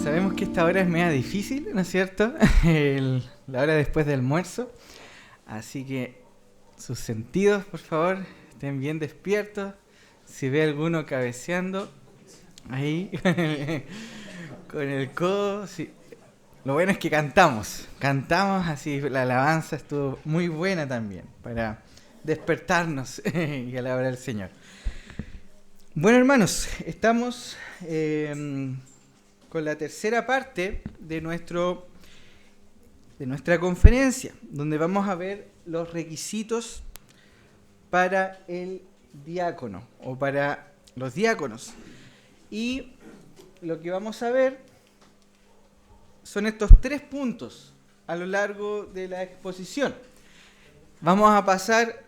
Sabemos que esta hora es media difícil, ¿no es cierto? La hora después del almuerzo. Así que sus sentidos, por favor, estén bien despiertos. Si ve alguno cabeceando, ahí, con el codo. Sí. Lo bueno es que cantamos así, la alabanza estuvo muy buena también, para despertarnos y alabar al Señor. Bueno, hermanos, estamos con la tercera parte de nuestra conferencia, donde vamos a ver los requisitos para el diácono o para los diáconos. Y lo que vamos a ver son estos 3 puntos a lo largo de la exposición. Vamos a pasar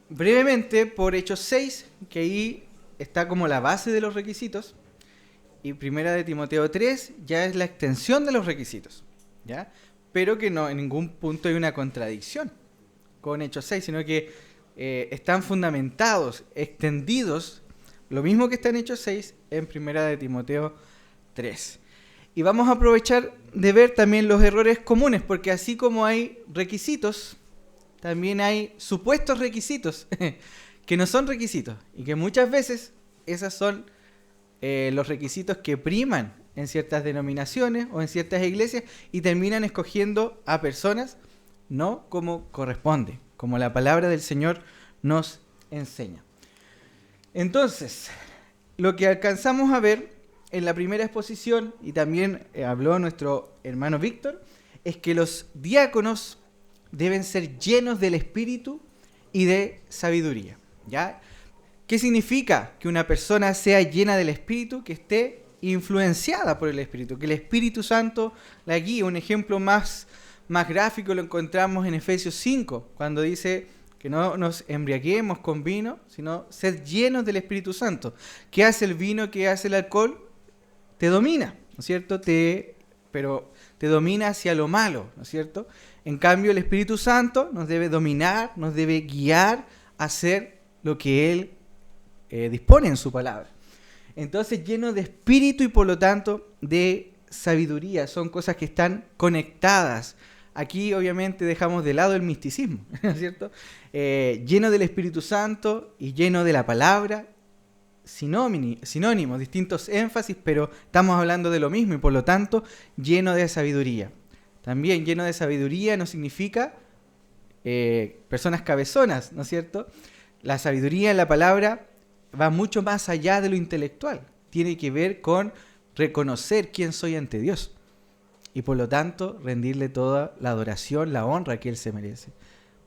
brevemente por Hechos 6, que ahí está como la base de los requisitos, y Primera de Timoteo 3 ya es la extensión de los requisitos, ¿ya? Pero que no en ningún punto hay una contradicción con Hechos 6, sino que están fundamentados, extendidos, lo mismo que está en Hechos 6, en Primera de Timoteo 3. Y vamos a aprovechar de ver también los errores comunes, porque así como hay requisitos, también hay supuestos requisitos, que no son requisitos, y que muchas veces esos son los requisitos que priman en ciertas denominaciones o en ciertas iglesias y terminan escogiendo a personas no como corresponde, como la palabra del Señor nos enseña. Entonces, lo que alcanzamos a ver en la primera exposición, y también habló nuestro hermano Víctor, es que los diáconos deben ser llenos del Espíritu y de sabiduría, ¿ya? ¿Qué significa que una persona sea llena del Espíritu? Que esté influenciada por el Espíritu, que el Espíritu Santo la guíe. Un ejemplo más gráfico lo encontramos en Efesios 5, cuando dice que no nos embriaguemos con vino, sino ser llenos del Espíritu Santo. ¿Qué hace el vino? ¿Qué hace el alcohol? Te domina, ¿no es cierto? Pero te domina hacia lo malo, ¿no es cierto? En cambio, el Espíritu Santo nos debe dominar, nos debe guiar a hacer lo que Él dispone en su palabra. Entonces, lleno de espíritu y por lo tanto de sabiduría. Son cosas que están conectadas. Aquí obviamente dejamos de lado el misticismo, ¿no es cierto? Lleno del Espíritu Santo y lleno de la palabra, sinónimos, distintos énfasis, pero estamos hablando de lo mismo y por lo tanto lleno de sabiduría. También lleno de sabiduría no significa personas cabezonas, ¿no es cierto? La sabiduría en la palabra va mucho más allá de lo intelectual. Tiene que ver con reconocer quién soy ante Dios y por lo tanto rendirle toda la adoración, la honra que Él se merece.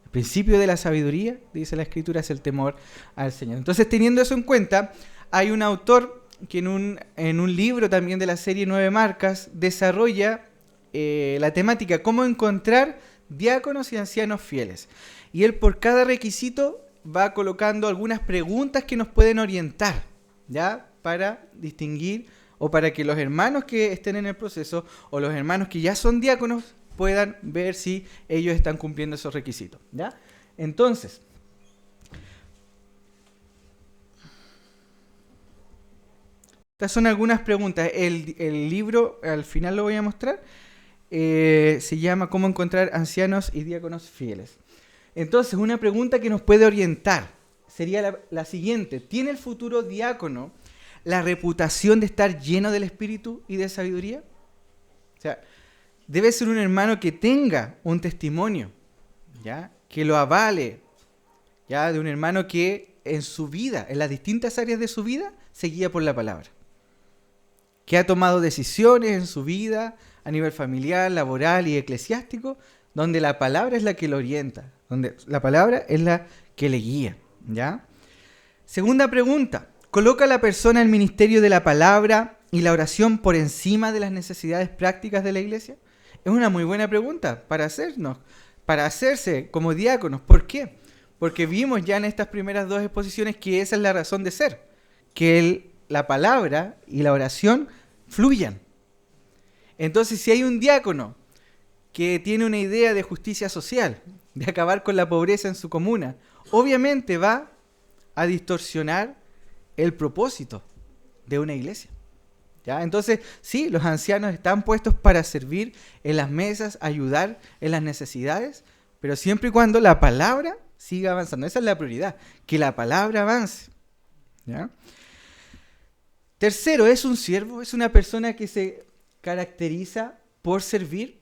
El principio de la sabiduría, dice la Escritura, es el temor al Señor. Entonces, teniendo eso en cuenta, hay un autor que en un libro también de la serie 9 Marcas desarrolla la temática cómo encontrar diáconos y ancianos fieles. Y él por cada requisito va colocando algunas preguntas que nos pueden orientar, ¿ya? Para distinguir o para que los hermanos que estén en el proceso o los hermanos que ya son diáconos puedan ver si ellos están cumpliendo esos requisitos, ¿ya? Entonces, estas son algunas preguntas. El libro, al final lo voy a mostrar, se llama ¿Cómo encontrar ancianos y diáconos fieles? Entonces, una pregunta que nos puede orientar sería la siguiente. ¿Tiene el futuro diácono la reputación de estar lleno del Espíritu y de sabiduría? O sea, debe ser un hermano que tenga un testimonio, ¿ya? Que lo avale, ¿ya? De un hermano que en su vida, en las distintas áreas de su vida, se guía por la palabra. Que ha tomado decisiones en su vida a nivel familiar, laboral y eclesiástico, donde la palabra es la que lo orienta, donde la palabra es la que le guía, ¿ya? Segunda pregunta, ¿coloca a la persona el ministerio de la palabra y la oración por encima de las necesidades prácticas de la iglesia? Es una muy buena pregunta para hacerse como diáconos. ¿Por qué? Porque vimos ya en estas primeras 2 exposiciones que esa es la razón de ser, que la palabra y la oración fluyan. Entonces, si hay un diácono que tiene una idea de justicia social, de acabar con la pobreza en su comuna, obviamente va a distorsionar el propósito de una iglesia. ¿Ya? Entonces, sí, los ancianos están puestos para servir en las mesas, ayudar en las necesidades, pero siempre y cuando la palabra siga avanzando. Esa es la prioridad, que la palabra avance. ¿Ya? Tercero, es un siervo, es una persona que se caracteriza por servir.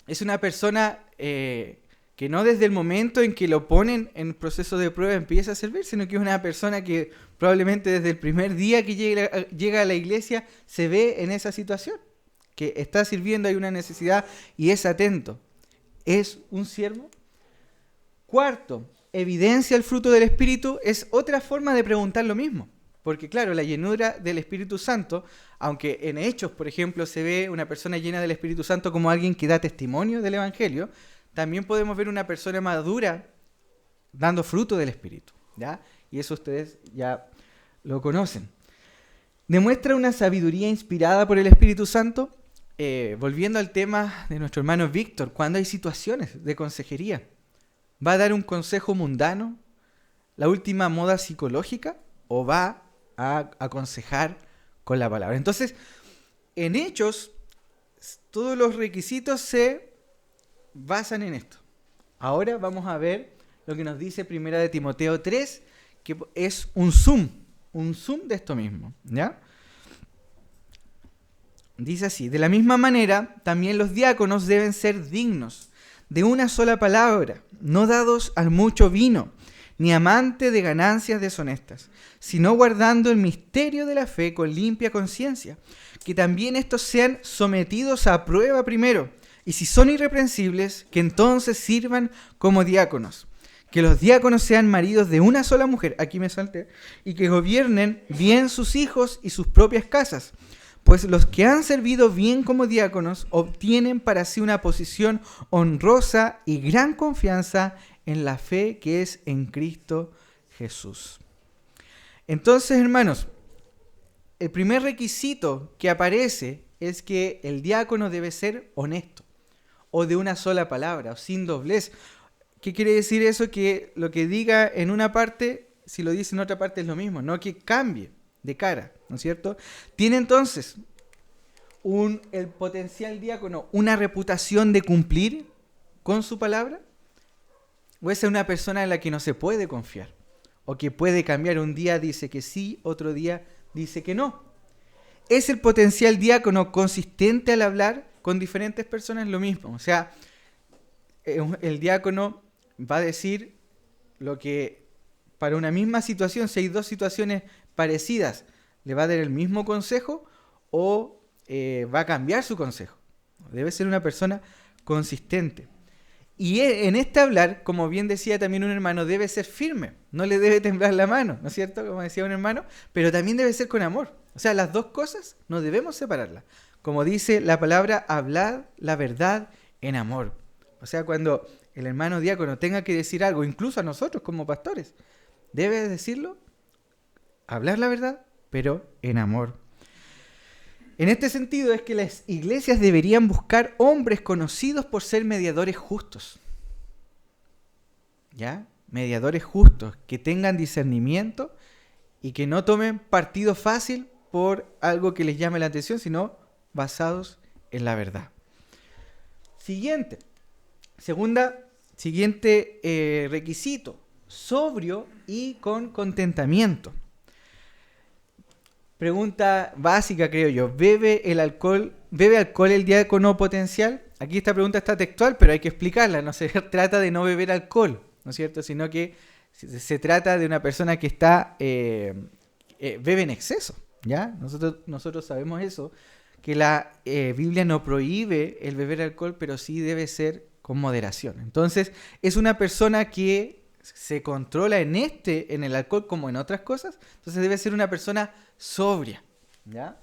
Es una persona que no desde el momento en que lo ponen en proceso de prueba empieza a servir, sino que es una persona que probablemente desde el primer día que llega a la iglesia se ve en esa situación, que está sirviendo, hay una necesidad y es atento. Es un siervo. Cuarto, evidencia el fruto del Espíritu, es otra forma de preguntar lo mismo. Porque claro, la llenura del Espíritu Santo, aunque en Hechos, por ejemplo, se ve una persona llena del Espíritu Santo como alguien que da testimonio del Evangelio, también podemos ver una persona madura dando fruto del Espíritu, ¿ya? Y eso ustedes ya lo conocen. Demuestra una sabiduría inspirada por el Espíritu Santo, volviendo al tema de nuestro hermano Víctor, cuando hay situaciones de consejería. ¿Va a dar un consejo mundano, la última moda psicológica, o va a aconsejar con la palabra? Entonces, en Hechos, todos los requisitos se basan en esto. Ahora vamos a ver lo que nos dice Primera de Timoteo 3, que es un zoom de esto mismo, ¿ya? Dice así: de la misma manera, también los diáconos deben ser dignos de una sola palabra, no dados al mucho vino, ni amantes de ganancias deshonestas, sino guardando el misterio de la fe con limpia conciencia, que también estos sean sometidos a prueba primero, y si son irreprensibles, que entonces sirvan como diáconos. Que los diáconos sean maridos de una sola mujer, aquí me salté, y que gobiernen bien sus hijos y sus propias casas, pues los que han servido bien como diáconos obtienen para sí una posición honrosa y gran confianza en la fe que es en Cristo Jesús. Entonces, hermanos, el primer requisito que aparece es que el diácono debe ser honesto, o de una sola palabra, o sin doblez. ¿Qué quiere decir eso? Que lo que diga en una parte, si lo dice en otra parte es lo mismo, no que cambie de cara, ¿no es cierto? Tiene entonces el potencial diácono una reputación de cumplir con su palabra, o es una persona en la que no se puede confiar, o que puede cambiar, un día dice que sí, otro día dice que no. ¿Es el potencial diácono consistente al hablar con diferentes personas? Lo mismo, o sea, el diácono va a decir lo que para una misma situación, si hay dos situaciones parecidas, le va a dar el mismo consejo o va a cambiar su consejo. Debe ser una persona consistente. Y en este hablar, como bien decía también un hermano, debe ser firme, no le debe temblar la mano, ¿no es cierto? Como decía un hermano, pero también debe ser con amor. O sea, las dos cosas no debemos separarlas. Como dice la palabra, hablad la verdad en amor. O sea, cuando el hermano diácono tenga que decir algo, incluso a nosotros como pastores, debe decirlo, hablar la verdad, pero en amor. En este sentido es que las iglesias deberían buscar hombres conocidos por ser mediadores justos. ¿Ya? Mediadores justos, que tengan discernimiento y que no tomen partido fácil por algo que les llame la atención, sino basados en la verdad. Siguiente requisito, sobrio y con contentamiento. Pregunta básica, creo yo. ¿Bebe alcohol el diácono potencial? Aquí esta pregunta está textual, pero hay que explicarla. No se trata de no beber alcohol, ¿no es cierto? Sino que se trata de una persona que está bebe en exceso, ¿ya? Nosotros sabemos eso, que la Biblia no prohíbe el beber alcohol, pero sí debe ser con moderación. Entonces, es una persona que se controla en el alcohol como en otras cosas, entonces debe ser una persona sobria, ¿ya?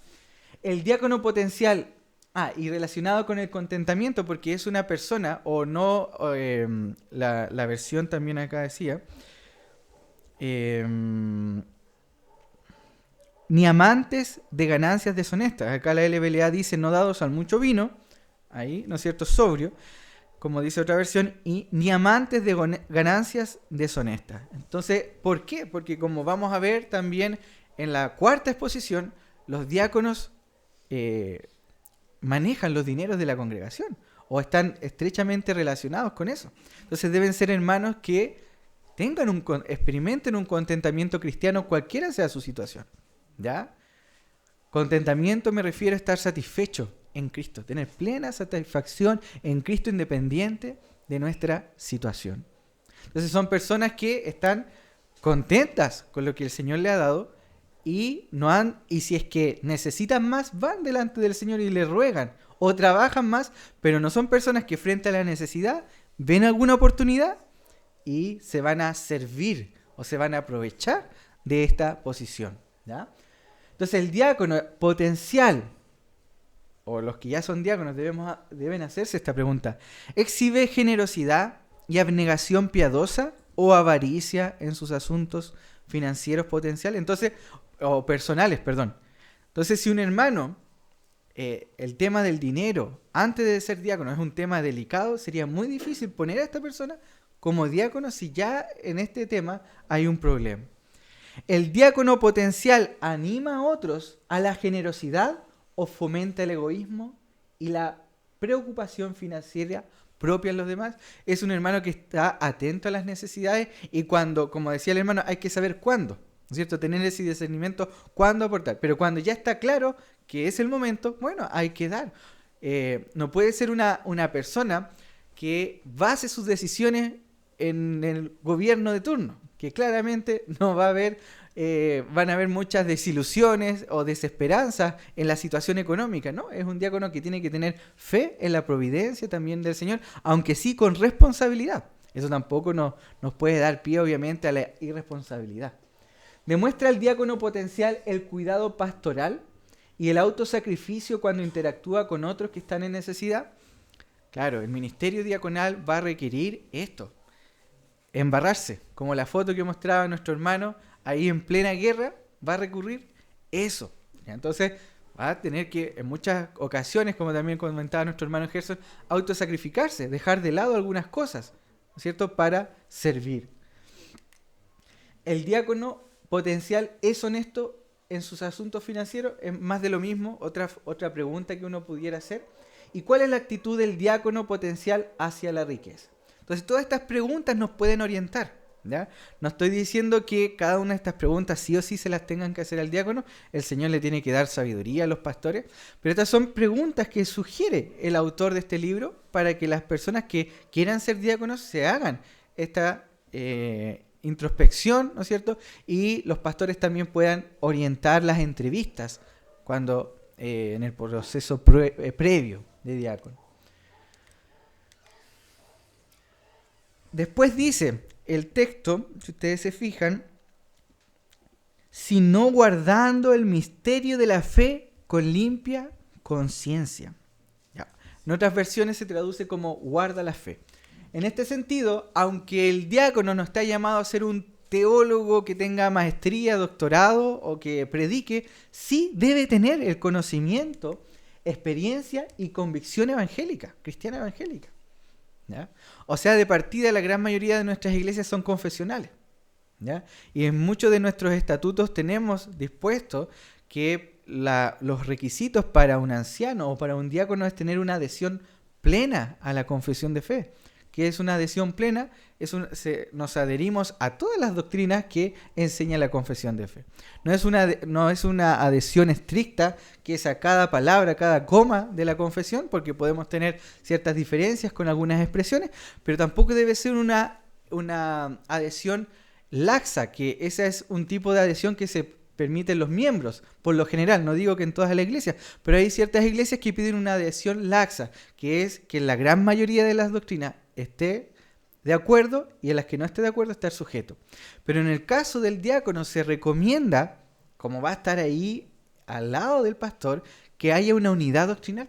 El diácono potencial, y relacionado con el contentamiento, porque es una persona, o no, la versión también acá decía, ni amantes de ganancias deshonestas. Acá la LBLA dice no dados al mucho vino, ahí, ¿no es cierto?, sobrio, como dice otra versión, y ni amantes de ganancias deshonestas. Entonces, ¿por qué? Porque como vamos a ver también en la cuarta exposición, los diáconos manejan los dineros de la congregación o están estrechamente relacionados con eso. Entonces deben ser hermanos que experimenten un contentamiento cristiano cualquiera sea su situación. ¿Ya? Contentamiento me refiero a estar satisfecho en Cristo, tener plena satisfacción en Cristo independiente de nuestra situación. Entonces son personas que están contentas con lo que el Señor le ha dado y si es que necesitan más, van delante del Señor y le ruegan o trabajan más, pero no son personas que frente a la necesidad ven alguna oportunidad y se van a servir o se van a aprovechar de esta posición. ¿Ya? Entonces el diácono potencial, o los que ya son diáconos, deben hacerse esta pregunta: ¿exhibe generosidad y abnegación piadosa o avaricia en sus asuntos financieros potenciales? O personales, perdón. Entonces, si un hermano, el tema del dinero, antes de ser diácono, es un tema delicado, sería muy difícil poner a esta persona como diácono si ya en este tema hay un problema. ¿El diácono potencial anima a otros a la generosidad o fomenta el egoísmo y la preocupación financiera propia en los demás? Es un hermano que está atento a las necesidades y cuando, como decía el hermano, hay que saber cuándo, ¿no es cierto? Tener ese discernimiento, cuándo aportar. Pero cuando ya está claro que es el momento, bueno, hay que dar. No puede ser una persona que base sus decisiones en el gobierno de turno, que claramente no va a haber, van a haber muchas desilusiones o desesperanzas en la situación económica, ¿no? Es un diácono que tiene que tener fe en la providencia también del Señor, aunque sí con responsabilidad. Eso tampoco nos puede dar pie, obviamente, a la irresponsabilidad. ¿Demuestra el diácono potencial el cuidado pastoral y el autosacrificio cuando interactúa con otros que están en necesidad? Claro, el ministerio diaconal va a requerir esto. Embarrarse, como la foto que mostraba nuestro hermano, ahí en plena guerra, va a recurrir eso. Entonces, va a tener que, en muchas ocasiones, como también comentaba nuestro hermano Gerson, autosacrificarse, dejar de lado algunas cosas, ¿no es cierto?, para servir. El diácono potencial es honesto en sus asuntos financieros, es más de lo mismo, otra pregunta que uno pudiera hacer. ¿Y cuál es la actitud del diácono potencial hacia la riqueza? Entonces, todas estas preguntas nos pueden orientar, ¿ya? No estoy diciendo que cada una de estas preguntas sí o sí se las tengan que hacer al diácono. El Señor le tiene que dar sabiduría a los pastores. Pero estas son preguntas que sugiere el autor de este libro para que las personas que quieran ser diáconos se hagan esta introspección, ¿no es cierto? Y los pastores también puedan orientar las entrevistas cuando en el proceso previo de diácono. Después dice el texto, si ustedes se fijan, sino guardando el misterio de la fe con limpia conciencia. En otras versiones se traduce como guarda la fe. En este sentido, aunque el diácono no está llamado a ser un teólogo que tenga maestría, doctorado o que predique, sí debe tener el conocimiento, experiencia y convicción evangélica, cristiana evangélica. ¿Ya? O sea, de partida la gran mayoría de nuestras iglesias son confesionales, ¿ya? Y en muchos de nuestros estatutos tenemos dispuesto que los requisitos para un anciano o para un diácono es tener una adhesión plena a la confesión de fe. ¿Qué es una adhesión plena? Nos adherimos a todas las doctrinas que enseña la confesión de fe. No es una adhesión estricta que es a cada palabra, a cada coma de la confesión, porque podemos tener ciertas diferencias con algunas expresiones, pero tampoco debe ser una adhesión laxa, que ese es un tipo de adhesión que se permiten los miembros, por lo general, no digo que en todas las iglesias, pero hay ciertas iglesias que piden una adhesión laxa, que es que la gran mayoría de las doctrinas esté de acuerdo y en las que no esté de acuerdo estar sujeto. Pero en el caso del diácono se recomienda, como va a estar ahí al lado del pastor, que haya una unidad doctrinal.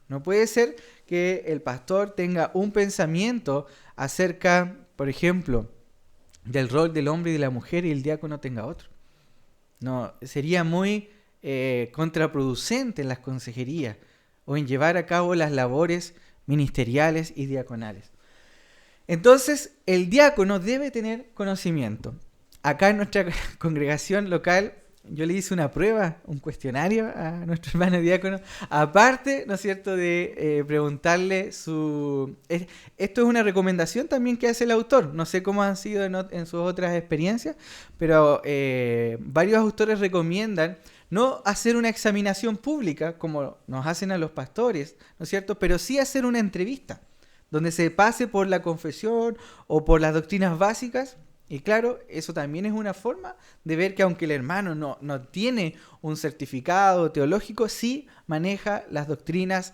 No puede ser que el pastor tenga un pensamiento acerca, por ejemplo, del rol del hombre y de la mujer y el diácono tenga otro. No, sería muy contraproducente en las consejerías o en llevar a cabo las labores ministeriales y diaconales. Entonces, el diácono debe tener conocimiento. Acá en nuestra congregación local yo le hice una prueba, un cuestionario a nuestro hermano diácono, aparte, ¿no es cierto?, de preguntarle esto es una recomendación también que hace el autor, no sé cómo han sido en sus otras experiencias, pero varios autores recomiendan no hacer una examinación pública como nos hacen a los pastores, ¿no es cierto?, pero sí hacer una entrevista, donde se pase por la confesión o por las doctrinas básicas. Y claro, eso también es una forma de ver que aunque el hermano no tiene un certificado teológico, sí maneja las doctrinas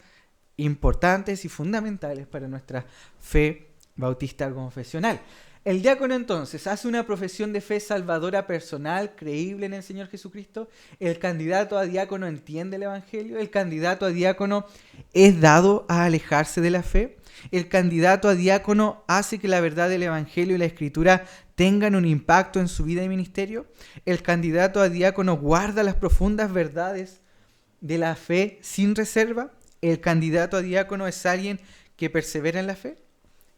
importantes y fundamentales para nuestra fe bautista confesional. El diácono entonces hace una profesión de fe salvadora personal, creíble en el Señor Jesucristo. El candidato a diácono entiende el Evangelio. El candidato a diácono es dado a alejarse de la fe. El candidato a diácono hace que la verdad del Evangelio y la Escritura tengan un impacto en su vida y ministerio. El candidato a diácono guarda las profundas verdades de la fe sin reserva. El candidato a diácono es alguien que persevera en la fe.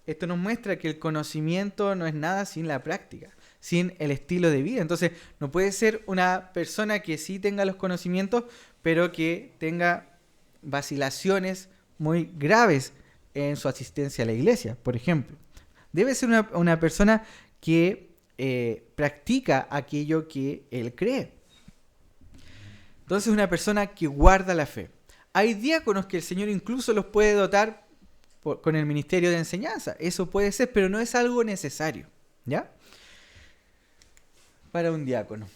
Esto nos muestra que el conocimiento no es nada sin la práctica, sin el estilo de vida. Entonces, no puede ser una persona que sí tenga los conocimientos, pero que tenga vacilaciones muy graves en su asistencia a la iglesia, por ejemplo. Debe ser una persona que practica aquello que él cree. Entonces, una persona que guarda la fe. Hay diáconos que el Señor incluso los puede dotar con el ministerio de enseñanza. Eso puede ser, pero no es algo necesario, ¿ya? Para un diácono.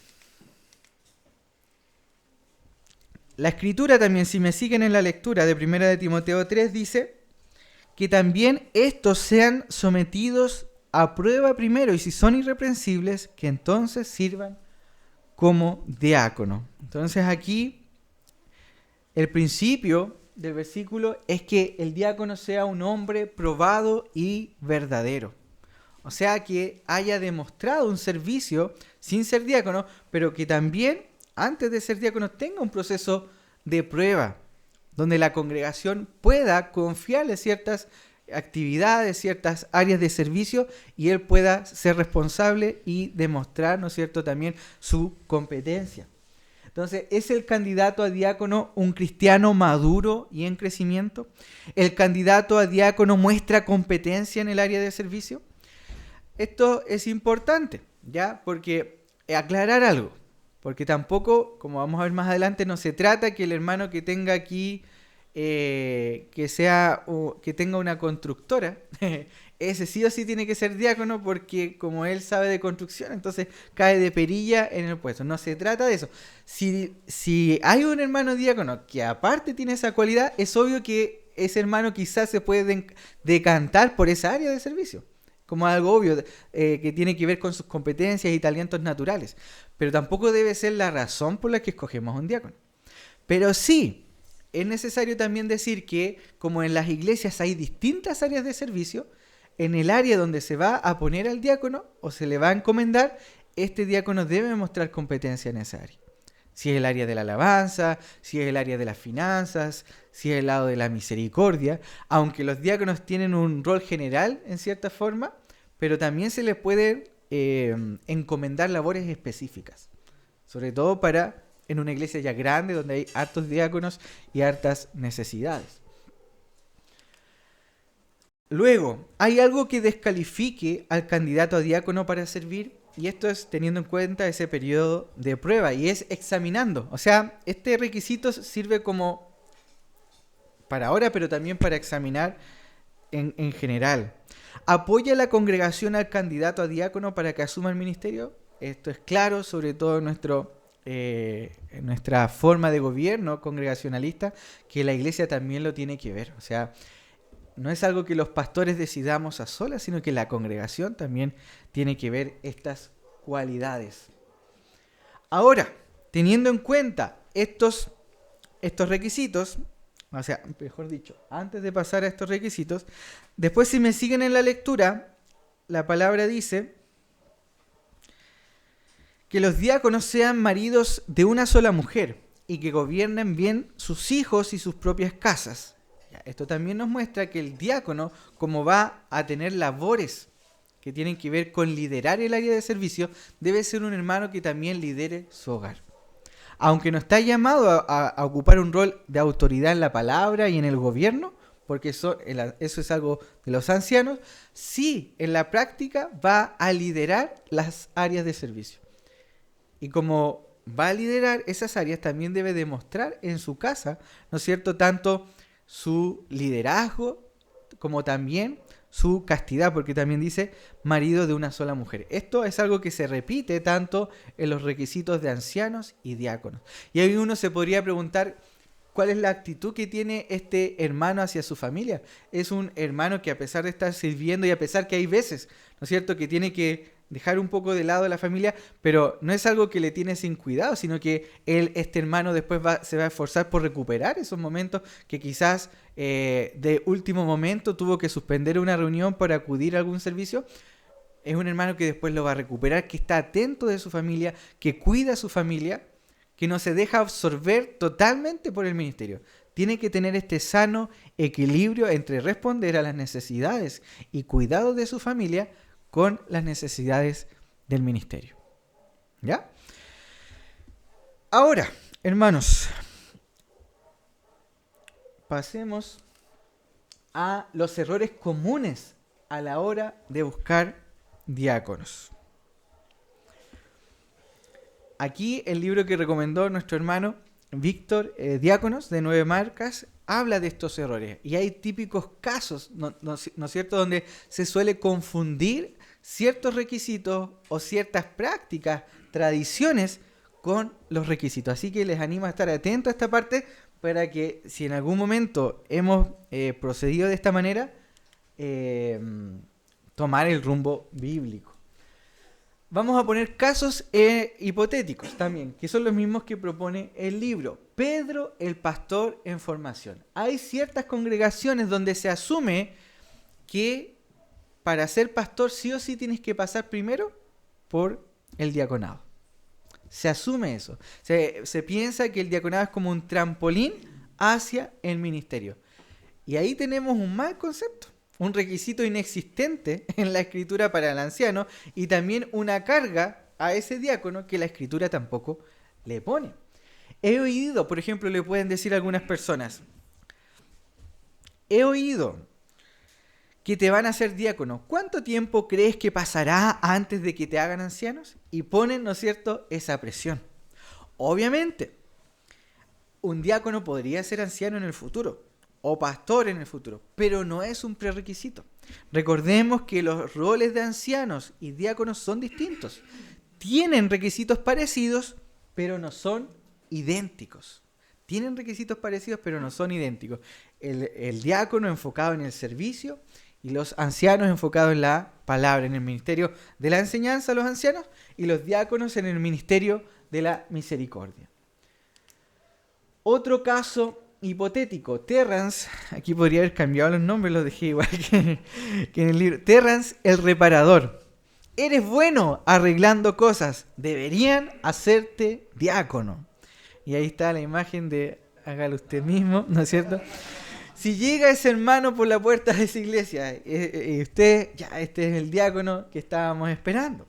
La Escritura también, si me siguen en la lectura de 1 de Timoteo 3, dice que también estos sean sometidos a prueba primero, y si son irreprensibles, que entonces sirvan como diácono. Entonces aquí el principio del versículo es que el diácono sea un hombre probado y verdadero. O sea, que haya demostrado un servicio sin ser diácono, pero que también, antes de ser diácono, tenga un proceso de prueba, donde la congregación pueda confiarle ciertas actividades, ciertas áreas de servicio, y él pueda ser responsable y demostrar, ¿no es cierto?, también su competencia. Entonces, ¿es el candidato a diácono un cristiano maduro y en crecimiento? ¿El candidato a diácono muestra competencia en el área de servicio? Esto es importante, ¿ya? Porque aclarar algo, porque tampoco, como vamos a ver más adelante, no se trata que el hermano que tenga aquí, que tenga una constructora, ese sí o sí tiene que ser diácono, porque como él sabe de construcción, entonces cae de perilla en el puesto. No se trata de eso. Si hay un hermano diácono que aparte tiene esa cualidad, es obvio que ese hermano quizás se puede decantar por esa área de servicio, como algo obvio, que tiene que ver con sus competencias y talentos naturales. Pero tampoco debe ser la razón por la que escogemos un diácono. Pero sí, es necesario también decir que, como en las iglesias hay distintas áreas de servicio, en el área donde se va a poner al diácono o se le va a encomendar, este diácono debe mostrar competencia en esa área. Si es el área de la alabanza, si es el área de las finanzas, si es el lado de la misericordia, aunque los diáconos tienen un rol general en cierta forma, pero también se les puede encomendar labores específicas, sobre todo en una iglesia ya grande donde hay hartos diáconos y hartas necesidades. Luego, hay algo que descalifique al candidato a diácono para servir, y esto es teniendo en cuenta ese periodo de prueba, y es examinando. O sea, este requisito sirve como para ahora, pero también para examinar en general. ¿Apoya la congregación al candidato a diácono para que asuma el ministerio? Esto es claro, sobre todo en nuestra forma de gobierno congregacionalista, que la iglesia también lo tiene que ver. O sea, no es algo que los pastores decidamos a solas, sino que la congregación también tiene que ver estas cualidades. Ahora, teniendo en cuenta estos requisitos, o sea, mejor dicho, antes de pasar a estos requisitos, después si me siguen en la lectura, la palabra dice que los diáconos sean maridos de una sola mujer y que gobiernen bien sus hijos y sus propias casas. Esto también nos muestra que el diácono, como va a tener labores que tienen que ver con liderar el área de servicio, debe ser un hermano que también lidere su hogar. aunque no está llamado a ocupar un rol de autoridad en la palabra y en el gobierno, porque eso es algo de los ancianos, sí, en la práctica va a liderar las áreas de servicio. Y como va a liderar esas áreas, también debe demostrar en su casa, ¿no es cierto?, tanto su liderazgo como también su castidad, porque también dice marido de una sola mujer. Esto es algo que se repite tanto en los requisitos de ancianos y diáconos. Y ahí uno se podría preguntar, ¿cuál es la actitud que tiene este hermano hacia su familia? Es un hermano que, a pesar de estar sirviendo y a pesar que hay veces, ¿no es cierto?, que tiene que dejar un poco de lado a la familia, pero no es algo que le tiene sin cuidado, sino que este hermano después se va a esforzar por recuperar esos momentos que quizás de último momento tuvo que suspender una reunión para acudir a algún servicio. Es un hermano que después lo va a recuperar, que está atento de su familia, que cuida a su familia, que no se deja absorber totalmente por el ministerio. Tiene que tener este sano equilibrio entre responder a las necesidades y cuidado de su familia con las necesidades del ministerio. ¿Ya? Ahora, hermanos, pasemos a los errores comunes a la hora de buscar diáconos. Aquí el libro que recomendó nuestro hermano Víctor, Diáconos, de 9 marcas, habla de estos errores. Y hay típicos casos, ¿no es cierto?, donde se suele confundir ciertos requisitos o ciertas prácticas, tradiciones, con los requisitos. Así que les animo a estar atentos a esta parte para que, si en algún momento hemos procedido de esta manera, tomar el rumbo bíblico. Vamos a poner casos hipotéticos también, que son los mismos que propone el libro. Pedro, el pastor en formación. Hay ciertas congregaciones donde se asume que para ser pastor sí o sí tienes que pasar primero por el diaconado. Se asume eso. Se piensa que el diaconado es como un trampolín hacia el ministerio. Y ahí tenemos un mal concepto. Un requisito inexistente en la escritura para el anciano y también una carga a ese diácono que la escritura tampoco le pone. He oído, por ejemplo, le pueden decir algunas personas, he oído que te van a hacer diácono. ¿Cuánto tiempo crees que pasará antes de que te hagan ancianos? Y ponen, ¿no es cierto?, esa presión. Obviamente, un diácono podría ser anciano en el futuro, o pastor en el futuro, pero no es un prerequisito. Recordemos que los roles de ancianos y diáconos son distintos. Tienen requisitos parecidos, pero no son idénticos. Tienen requisitos parecidos, pero no son idénticos. El diácono enfocado en el servicio y los ancianos enfocados en la palabra, en el ministerio de la enseñanza a los ancianos, y los diáconos en el ministerio de la misericordia. Otro caso hipotético, Terrance, aquí podría haber cambiado los nombres, los dejé igual que en el libro. Terrance, el reparador. Eres bueno arreglando cosas, deberían hacerte diácono. Y ahí está la imagen de, hágalo usted mismo, ¿no es cierto? Si llega ese hermano por la puerta de esa iglesia, usted, ya, este es el diácono que estábamos esperando.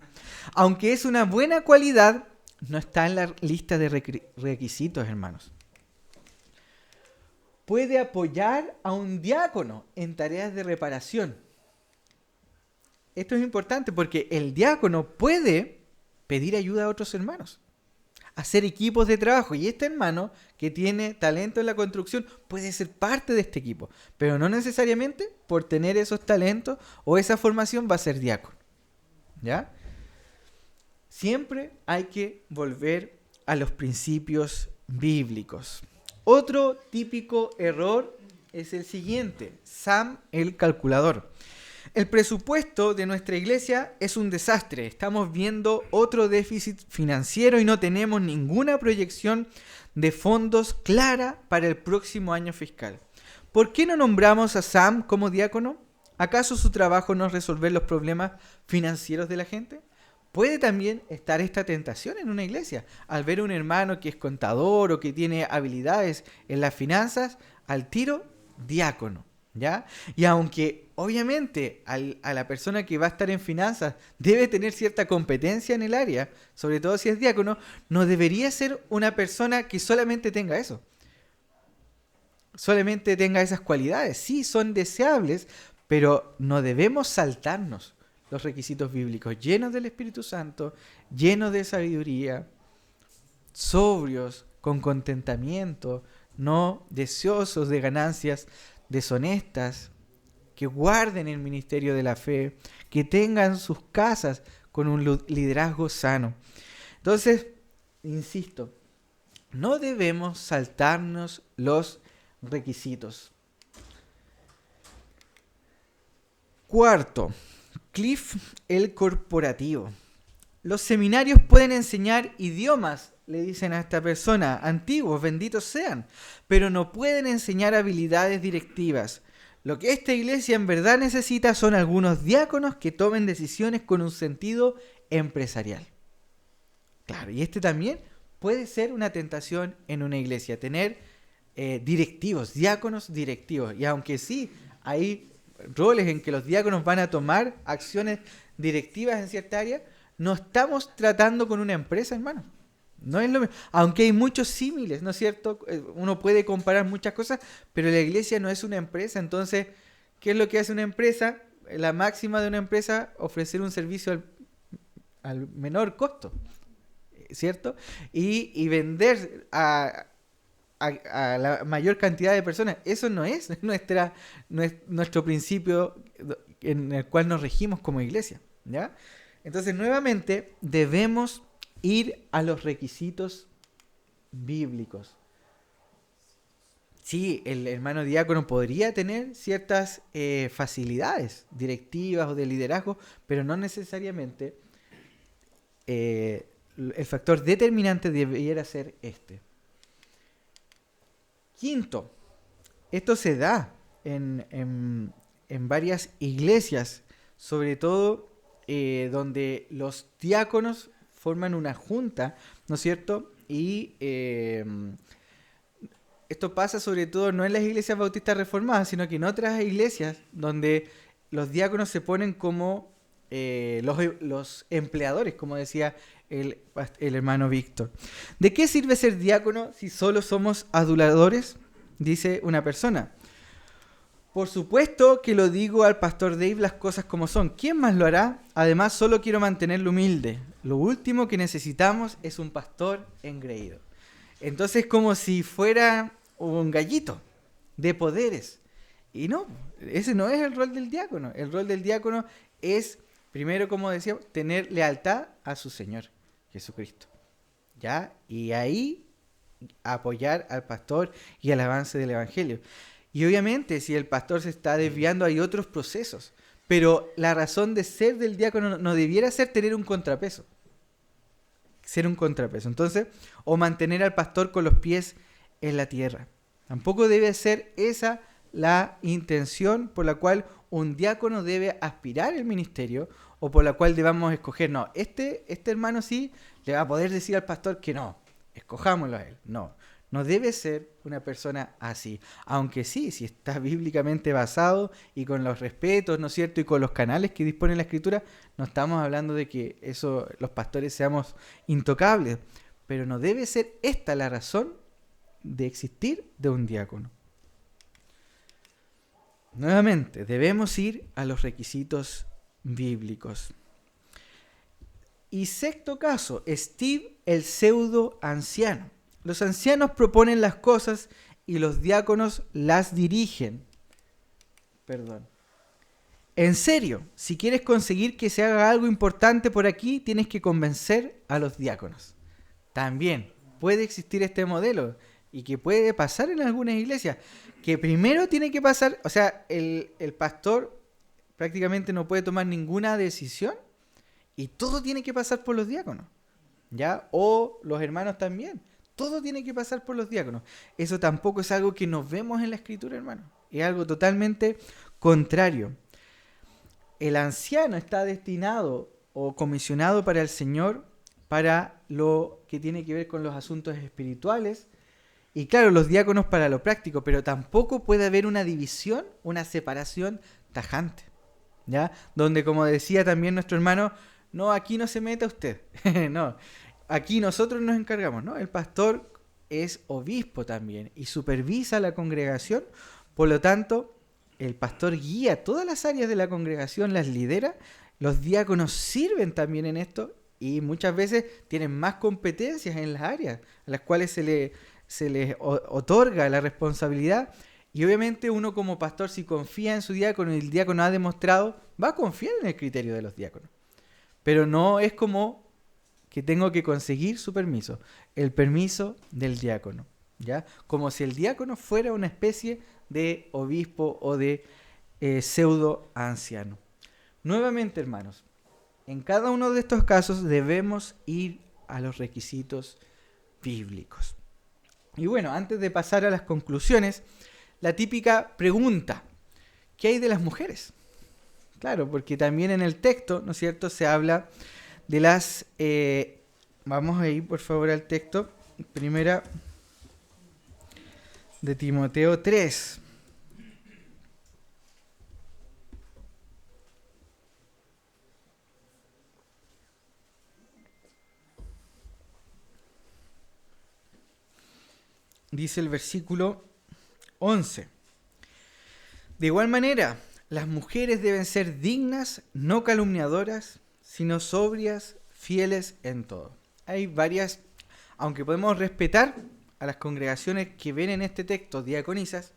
Aunque es una buena cualidad, no está en la lista de requisitos, hermanos. Puede apoyar a un diácono en tareas de reparación. Esto es importante porque el diácono puede pedir ayuda a otros hermanos, hacer equipos de trabajo, y este hermano que tiene talento en la construcción puede ser parte de este equipo, pero no necesariamente por tener esos talentos o esa formación va a ser diácono. ¿Ya? Siempre hay que volver a los principios bíblicos. Otro típico error es el siguiente: Sam el calculador. El presupuesto de nuestra iglesia es un desastre. Estamos viendo otro déficit financiero y no tenemos ninguna proyección de fondos clara para el próximo año fiscal. ¿Por qué no nombramos a Sam como diácono? ¿Acaso su trabajo no es resolver los problemas financieros de la gente? Puede también estar esta tentación en una iglesia. Al ver a un hermano que es contador o que tiene habilidades en las finanzas, al tiro, diácono. ¿ya? Y aunque obviamente a la persona que va a estar en finanzas debe tener cierta competencia en el área, sobre todo si es diácono, no debería ser una persona que solamente tenga eso, solamente tenga esas cualidades. Sí, son deseables, pero no debemos saltarnos los requisitos bíblicos, llenos del Espíritu Santo, llenos de sabiduría, sobrios, con contentamiento, no deseosos de ganancias deshonestas, que guarden el ministerio de la fe, que tengan sus casas con un liderazgo sano. Entonces, insisto, no debemos saltarnos los requisitos. Cuarto, Cliff el corporativo. Los seminarios pueden enseñar idiomas, le dicen a esta persona, antiguos, benditos sean, pero no pueden enseñar habilidades directivas. Lo que esta iglesia en verdad necesita son algunos diáconos que tomen decisiones con un sentido empresarial. Claro, y este también puede ser una tentación en una iglesia, tener directivos, diáconos directivos. Y aunque sí hay roles en que los diáconos van a tomar acciones directivas en cierta área, no estamos tratando con una empresa, hermano. No es lo mismo. Aunque hay muchos símiles, ¿no es cierto? Uno puede comparar muchas cosas, pero la iglesia no es una empresa. Entonces, ¿qué es lo que hace una empresa? La máxima de una empresa, ofrecer un servicio al menor costo, ¿cierto? Y vender a la mayor cantidad de personas. Eso no es nuestro principio en el cual nos regimos como iglesia, ¿ya? Entonces, nuevamente, debemos ir a los requisitos bíblicos. Sí, el hermano diácono podría tener ciertas facilidades directivas o de liderazgo, pero no necesariamente el factor determinante debiera ser este. Quinto, esto se da en varias iglesias, sobre todo donde los diáconos forman una junta, ¿no es cierto? Y esto pasa sobre todo no en las iglesias bautistas reformadas, sino que en otras iglesias donde los diáconos se ponen como los empleadores, como decía el hermano Víctor. ¿De qué sirve ser diácono si solo somos aduladores? Dice una persona. Por supuesto que lo digo al pastor Dave las cosas como son. ¿Quién más lo hará? Además, solo quiero mantenerlo humilde. Lo último que necesitamos es un pastor engreído. Entonces, como si fuera un gallito de poderes. Y no, ese no es el rol del diácono. El rol del diácono es, primero, como decía, tener lealtad a su Señor Jesucristo. ¿Ya? Y ahí apoyar al pastor y al avance del evangelio. Y obviamente, si el pastor se está desviando, hay otros procesos. Pero la razón de ser del diácono no debiera ser tener un contrapeso. Ser un contrapeso. Entonces, o mantener al pastor con los pies en la tierra. Tampoco debe ser esa la intención por la cual un diácono debe aspirar al ministerio o por la cual debamos escoger. No, este hermano sí le va a poder decir al pastor que no, escojámoslo a él. No, no debe ser una persona así. Aunque sí, si está bíblicamente basado y con los respetos, ¿no es cierto? Y con los canales que dispone la Escritura, no estamos hablando de que los pastores seamos intocables. Pero no debe ser esta la razón de existir de un diácono. Nuevamente, debemos ir a los requisitos bíblicos. Y sexto caso, Steve el pseudo anciano. Los ancianos proponen las cosas y los diáconos las dirigen. En serio, si quieres conseguir que se haga algo importante por aquí, tienes que convencer a los diáconos. También puede existir este modelo y que puede pasar en algunas iglesias, que primero tiene que pasar, o sea, el pastor prácticamente no puede tomar ninguna decisión y todo tiene que pasar por los diáconos, ¿ya? O los hermanos también. Todo tiene que pasar por los diáconos. Eso tampoco es algo que nos vemos en la Escritura, hermano. Es algo totalmente contrario. El anciano está destinado o comisionado para el Señor para lo que tiene que ver con los asuntos espirituales Y claro, los diáconos para lo práctico, pero tampoco puede haber una división, una separación tajante, ¿ya? Donde, como decía también nuestro hermano, no, aquí no se meta usted, no, aquí nosotros nos encargamos, ¿no? El pastor es obispo también y supervisa la congregación, por lo tanto, el pastor guía todas las áreas de la congregación, las lidera, los diáconos sirven también en esto y muchas veces tienen más competencias en las áreas a las cuales se les otorga la responsabilidad. Y obviamente uno como pastor, si confía en su diácono y el diácono ha demostrado, va a confiar en el criterio de los diáconos. Pero no es como que tengo que conseguir su permiso, el permiso del diácono, ¿ya? Como si el diácono fuera una especie de obispo o de pseudo anciano. Nuevamente, hermanos, en cada uno de estos casos debemos ir a los requisitos bíblicos. Y bueno, antes de pasar a las conclusiones, la típica pregunta, ¿qué hay de las mujeres? Claro, porque también en el texto, ¿no es cierto?, se habla de las... vamos a ir, por favor, al texto. Primera de Timoteo 3. Dice el versículo 11. De igual manera, las mujeres deben ser dignas, no calumniadoras, sino sobrias, fieles en todo. Hay varias, aunque podemos respetar a las congregaciones que ven en este texto diaconisas,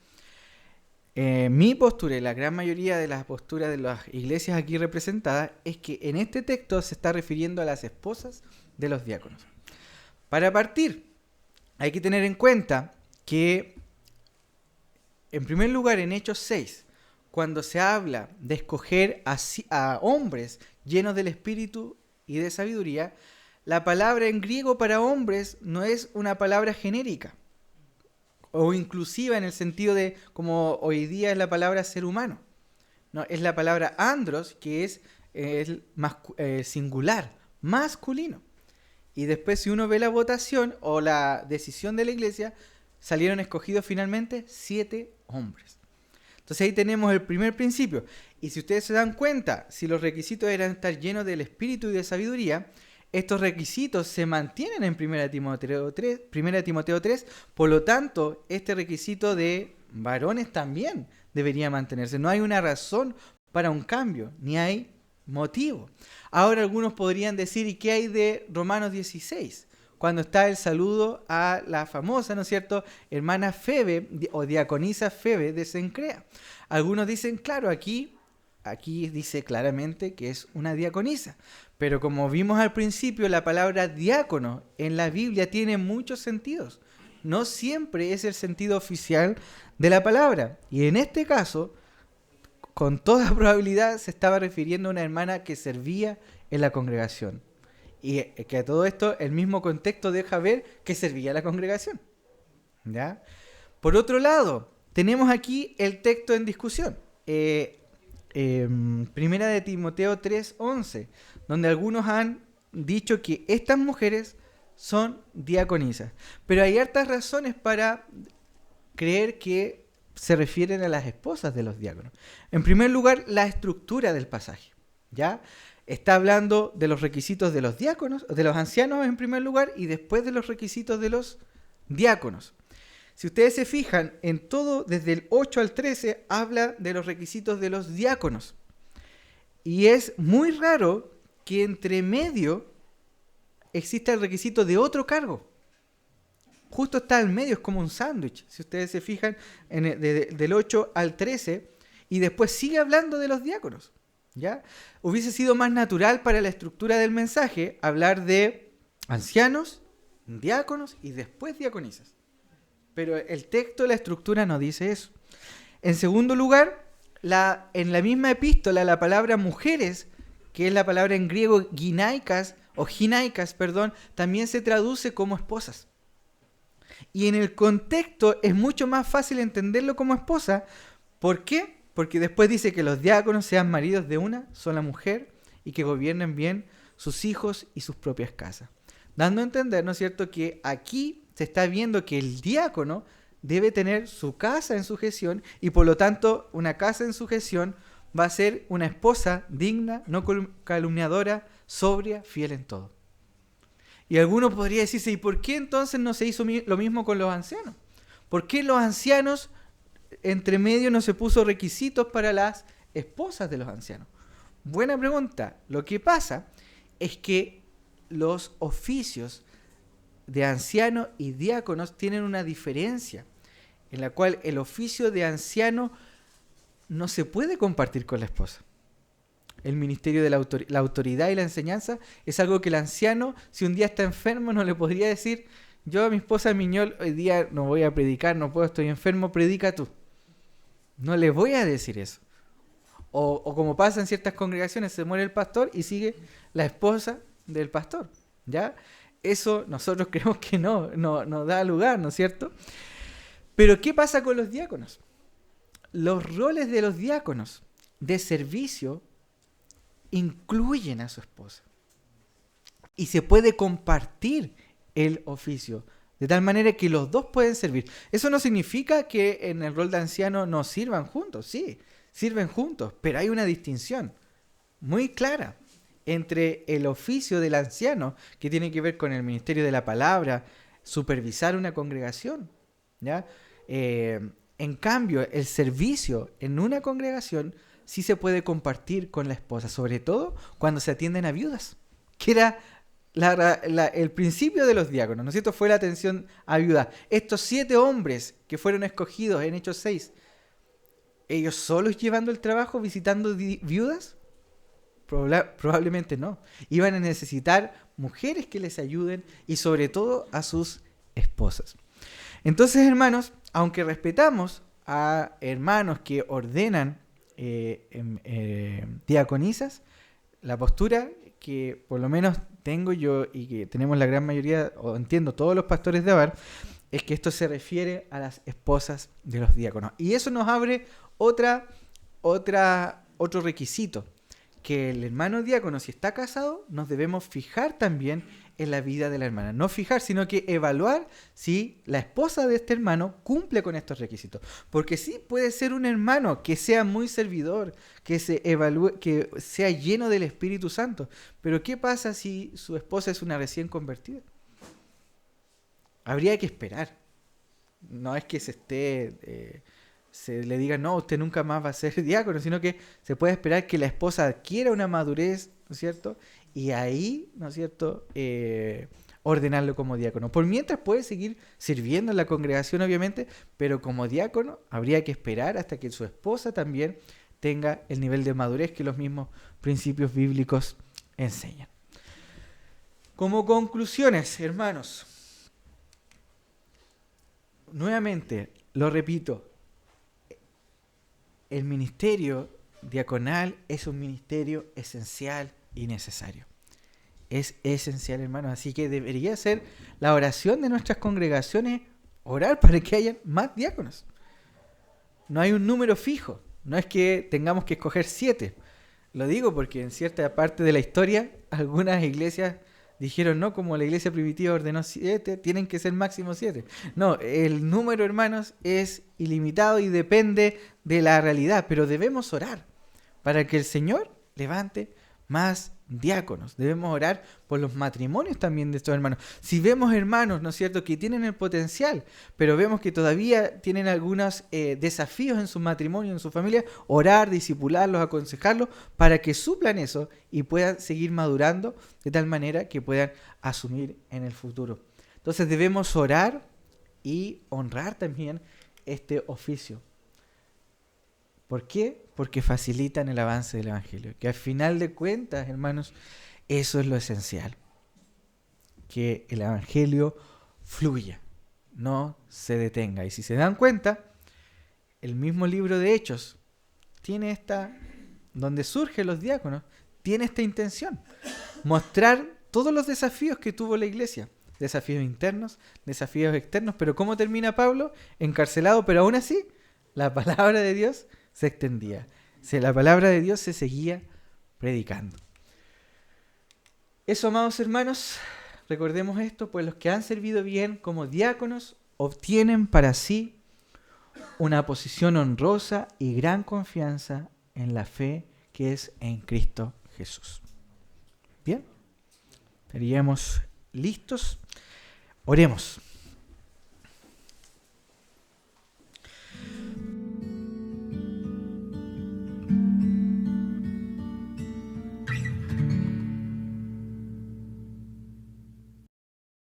mi postura y la gran mayoría de las posturas de las iglesias aquí representadas es que en este texto se está refiriendo a las esposas de los diáconos. Para partir, hay que tener en cuenta que, en primer lugar, en Hechos 6, cuando se habla de escoger a hombres llenos del Espíritu y de sabiduría, la palabra en griego para hombres no es una palabra genérica o inclusiva en el sentido de como hoy día es la palabra ser humano. No, es la palabra andros, que es singular, masculino. Y después, si uno ve la votación o la decisión de la iglesia, salieron escogidos finalmente 7 hombres. Entonces ahí tenemos el primer principio. Y si ustedes se dan cuenta, si los requisitos eran estar llenos del espíritu y de sabiduría, estos requisitos se mantienen en 1 Timoteo 3, por lo tanto, este requisito de varones también debería mantenerse. No hay una razón para un cambio, ni hay motivo. Ahora algunos podrían decir, ¿y qué hay de Romanos 16? Cuando está el saludo a la famosa, ¿no es cierto?, hermana Febe o diaconisa Febe de Cencrea. Algunos dicen, claro, aquí dice claramente que es una diaconisa. Pero como vimos al principio, la palabra diácono en la Biblia tiene muchos sentidos. No siempre es el sentido oficial de la palabra. Y en este caso, con toda probabilidad, se estaba refiriendo a una hermana que servía en la congregación. Y que a todo esto, el mismo contexto deja ver que servía a la congregación, ¿ya? Por otro lado, tenemos aquí el texto en discusión. Primera de Timoteo 3:11, donde algunos han dicho que estas mujeres son diaconisas. Pero hay hartas razones para creer que se refieren a las esposas de los diáconos. En primer lugar, la estructura del pasaje, ¿ya? Está hablando de los requisitos de los diáconos, de los ancianos en primer lugar, y después de los requisitos de los diáconos. Si ustedes se fijan, en todo, desde el 8 al 13, habla de los requisitos de los diáconos. Y es muy raro que entre medio exista el requisito de otro cargo. Justo está al medio, es como un sándwich. Si ustedes se fijan, del 8 al 13, y después sigue hablando de los diáconos, ¿ya? Hubiese sido más natural para la estructura del mensaje hablar de ancianos, diáconos y después diaconisas. Pero el texto, la estructura no dice eso. En segundo lugar, en la misma epístola, la palabra mujeres, que es la palabra en griego ginaicas, también se traduce como esposas. Y en el contexto es mucho más fácil entenderlo como esposa. ¿Por qué? Porque después dice que los diáconos sean maridos de una sola mujer y que gobiernen bien sus hijos y sus propias casas. Dando a entender, ¿no es cierto?, que aquí se está viendo que el diácono debe tener su casa en sujeción y por lo tanto una casa en sujeción va a ser una esposa digna, no calumniadora, sobria, fiel en todo. Y alguno podría decirse, ¿y por qué entonces no se hizo lo mismo con los ancianos? ¿Por qué los ancianos, entre medio, no se puso requisitos para las esposas de los ancianos? Buena pregunta. Lo que pasa es que los oficios de anciano y diáconos tienen una diferencia, en la cual el oficio de anciano no se puede compartir con la esposa. El ministerio de la autoridad y la enseñanza es algo que el anciano, si un día está enfermo, no le podría decir, yo a mi esposa Miñol hoy día no voy a predicar, no puedo, estoy enfermo, predica tú. No le voy a decir eso. O como pasa en ciertas congregaciones, se muere el pastor y sigue la esposa del pastor, ¿ya? Eso nosotros creemos que no da lugar, ¿no es cierto? Pero ¿qué pasa con los diáconos? Los roles de los diáconos de servicio incluyen a su esposa. Y se puede compartir el oficio, de tal manera que los dos pueden servir. Eso no significa que en el rol de anciano no sirvan juntos, sí, sirven juntos, pero hay una distinción muy clara entre el oficio del anciano, que tiene que ver con el ministerio de la palabra, supervisar una congregación, ¿ya? En cambio, el servicio en una congregación sí se puede compartir con la esposa, sobre todo cuando se atienden a viudas, que era el principio de los diáconos, ¿no es cierto? Fue la atención a viudas. Estos 7 hombres que fueron escogidos en Hechos 6, ¿ellos solos llevando el trabajo, visitando viudas? Probablemente no. Iban a necesitar mujeres que les ayuden y sobre todo a sus esposas. Entonces, hermanos, aunque respetamos a hermanos que ordenan diaconisas, la postura que por lo menos tengo yo y que tenemos la gran mayoría, o entiendo todos los pastores de Abar, es que esto se refiere a las esposas de los diáconos. Y eso nos abre otro requisito, que el hermano diácono, si está casado, nos debemos fijar también en la vida de la hermana. No fijar, sino que evaluar si la esposa de este hermano cumple con estos requisitos. Porque sí puede ser un hermano que sea muy servidor, que sea lleno del Espíritu Santo. Pero ¿qué pasa si su esposa es una recién convertida? Habría que esperar. No es que se le diga, no, usted nunca más va a ser diácono, sino que se puede esperar que la esposa adquiera una madurez, ¿no es cierto? Y ahí, ¿no es cierto?, ordenarlo como diácono. Por mientras puede seguir sirviendo en la congregación, obviamente, pero como diácono habría que esperar hasta que su esposa también tenga el nivel de madurez que los mismos principios bíblicos enseñan. Como conclusiones, hermanos, nuevamente, lo repito, el ministerio diaconal es un ministerio esencial y necesario. Es esencial, hermanos. Así que debería ser la oración de nuestras congregaciones orar para que haya más diáconos. No hay un número fijo. No es que tengamos que escoger 7. Lo digo porque en cierta parte de la historia algunas iglesias dijeron, no, como la iglesia primitiva ordenó 7, tienen que ser máximo 7. No, el número, hermanos, es ilimitado y depende de la realidad, pero debemos orar para que el Señor levante más diáconos. Debemos orar por los matrimonios también de estos hermanos. Si vemos hermanos, ¿no es cierto?, que tienen el potencial, pero vemos que todavía tienen algunos desafíos en su matrimonio, en su familia, orar, discipularlos, aconsejarlos, para que suplan eso y puedan seguir madurando de tal manera que puedan asumir en el futuro. Entonces debemos orar y honrar también este oficio. ¿Por qué? Porque facilitan el avance del Evangelio. Que al final de cuentas, hermanos, eso es lo esencial. Que el Evangelio fluya, no se detenga. Y si se dan cuenta, el mismo libro de Hechos tiene donde surgen los diáconos, tiene esta intención. Mostrar todos los desafíos que tuvo la iglesia. Desafíos internos, desafíos externos. Pero ¿cómo termina Pablo? Encarcelado, pero aún así, la palabra de Dios se extendía. La palabra de Dios se seguía predicando. Eso, amados hermanos, recordemos esto, pues los que han servido bien como diáconos obtienen para sí una posición honrosa y gran confianza en la fe que es en Cristo Jesús. Bien, estaríamos listos. Oremos.